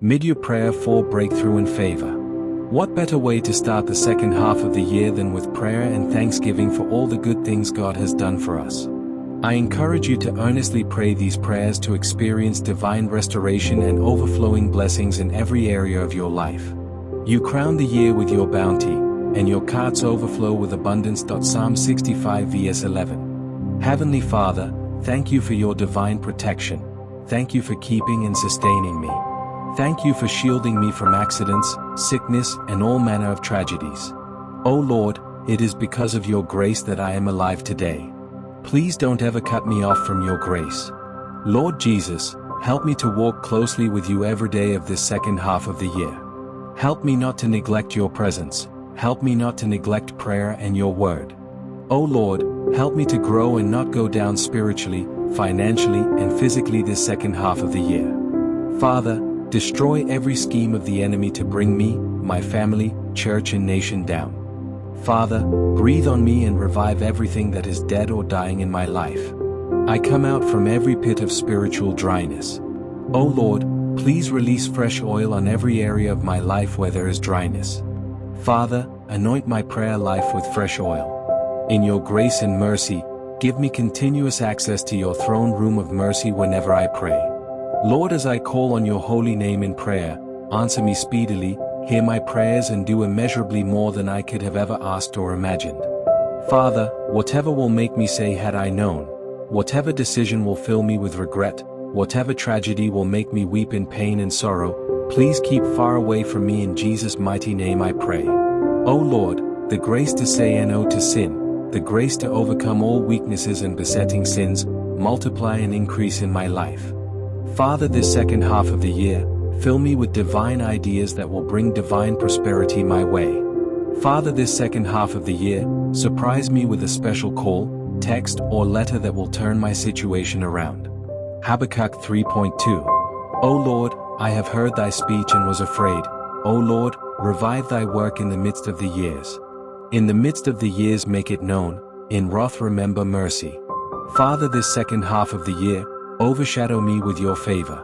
Mid-year prayer for breakthrough and favor. What better way to start the second half of the year than with prayer and thanksgiving for all the good things God has done for us? I encourage you to earnestly pray these prayers to experience divine restoration and overflowing blessings in every area of your life. You crown the year with your bounty, and your carts overflow with abundance. Psalm 65 vs 11. Heavenly Father, thank you for your divine protection. Thank you for keeping and sustaining me. Thank you for shielding me from accidents, sickness, and all manner of tragedies. O Lord, it is because of your grace that I am alive today. Please don't ever cut me off from your grace. Lord Jesus, help me to walk closely with you every day of this second half of the year. Help me not to neglect your presence. Help me not to neglect prayer and your word. O Lord, help me to grow and not go down spiritually, financially, and physically this second half of the year. Father, destroy every scheme of the enemy to bring me, my family, church, and nation down. Father, breathe on me and revive everything that is dead or dying in my life. I come out from every pit of spiritual dryness. O Lord, please release fresh oil on every area of my life where there is dryness. Father, anoint my prayer life with fresh oil. In your grace and mercy, give me continuous access to your throne room of mercy whenever I pray. Lord, as I call on your holy name in prayer, answer me speedily, hear my prayers, and do immeasurably more than I could have ever asked or imagined. Father, whatever will make me say had I known, whatever decision will fill me with regret, whatever tragedy will make me weep in pain and sorrow, please keep far away from me. In Jesus' mighty name I pray. O Lord, the grace to say no to sin, the grace to overcome all weaknesses and besetting sins, multiply and increase in my life. Father, this second half of the year, fill me with divine ideas that will bring divine prosperity my way. Father, this second half of the year, surprise me with a special call, text, or letter that will turn my situation around. Habakkuk 3.2. O Lord, I have heard thy speech and was afraid. O Lord, revive thy work in the midst of the years. In the midst of the years make it known, in wrath remember mercy. Father, this second half of the year, overshadow me with your favor.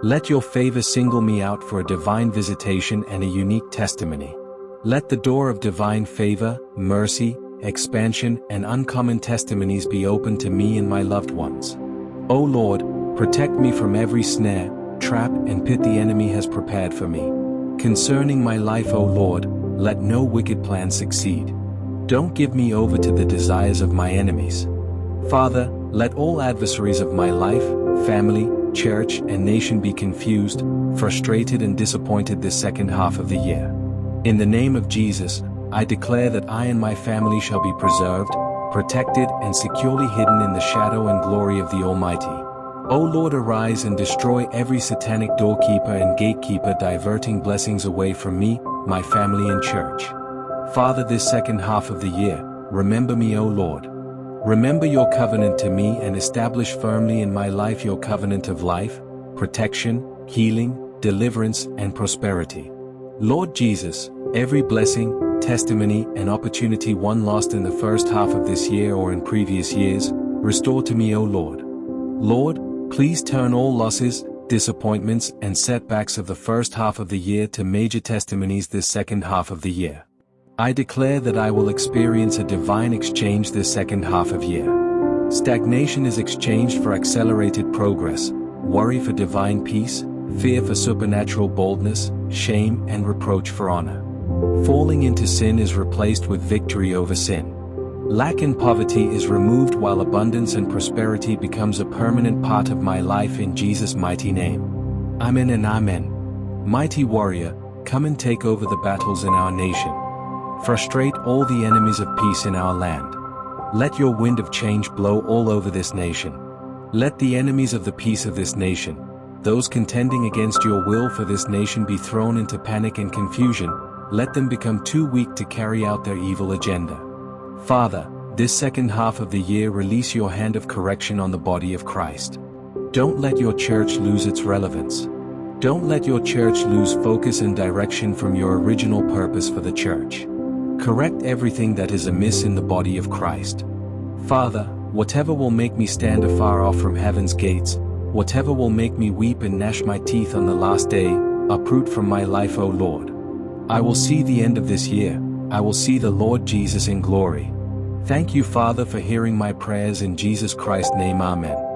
Let your favor single me out for a divine visitation and a unique testimony. Let the door of divine favor, mercy, expansion, and uncommon testimonies be open to me and my loved ones. O Lord, protect me from every snare, trap, and pit the enemy has prepared for me. Concerning my life, O Lord, let no wicked plan succeed. Don't give me over to the desires of my enemies. Father, let all adversaries of my life, family, church, and nation be confused, frustrated, and disappointed this second half of the year. In the name of Jesus, I declare that I and my family shall be preserved, protected, and securely hidden in the shadow and glory of the Almighty. O Lord, arise and destroy every satanic doorkeeper and gatekeeper diverting blessings away from me, my family, and church. Father, this second half of the year, remember me, O Lord. Remember your covenant to me and establish firmly in my life your covenant of life, protection, healing, deliverance, and prosperity. Lord Jesus, every blessing, testimony, and opportunity one lost in the first half of this year or in previous years, restore to me, O Lord. Lord, please turn all losses, disappointments, and setbacks of the first half of the year to major testimonies this second half of the year. I declare that I will experience a divine exchange this second half of year. Stagnation is exchanged for accelerated progress, worry for divine peace, fear for supernatural boldness, shame and reproach for honor. Falling into sin is replaced with victory over sin. Lack and poverty is removed while abundance and prosperity becomes a permanent part of my life in Jesus' mighty name. Amen and amen. Mighty warrior, come and take over the battles in our nation. Frustrate all the enemies of peace in our land. Let your wind of change blow all over this nation. Let the enemies of the peace of this nation, those contending against your will for this nation, be thrown into panic and confusion. Let them become too weak to carry out their evil agenda. Father, this second half of the year, release your hand of correction on the body of Christ. Don't let your church lose its relevance. Don't let your church lose focus and direction from your original purpose for the church. Correct everything that is amiss in the body of Christ. Father, whatever will make me stand afar off from heaven's gates, whatever will make me weep and gnash my teeth on the last day, uproot from my life, O Lord. I will see the end of this year, I will see the Lord Jesus in glory. Thank you, Father, for hearing my prayers in Jesus Christ's name, Amen.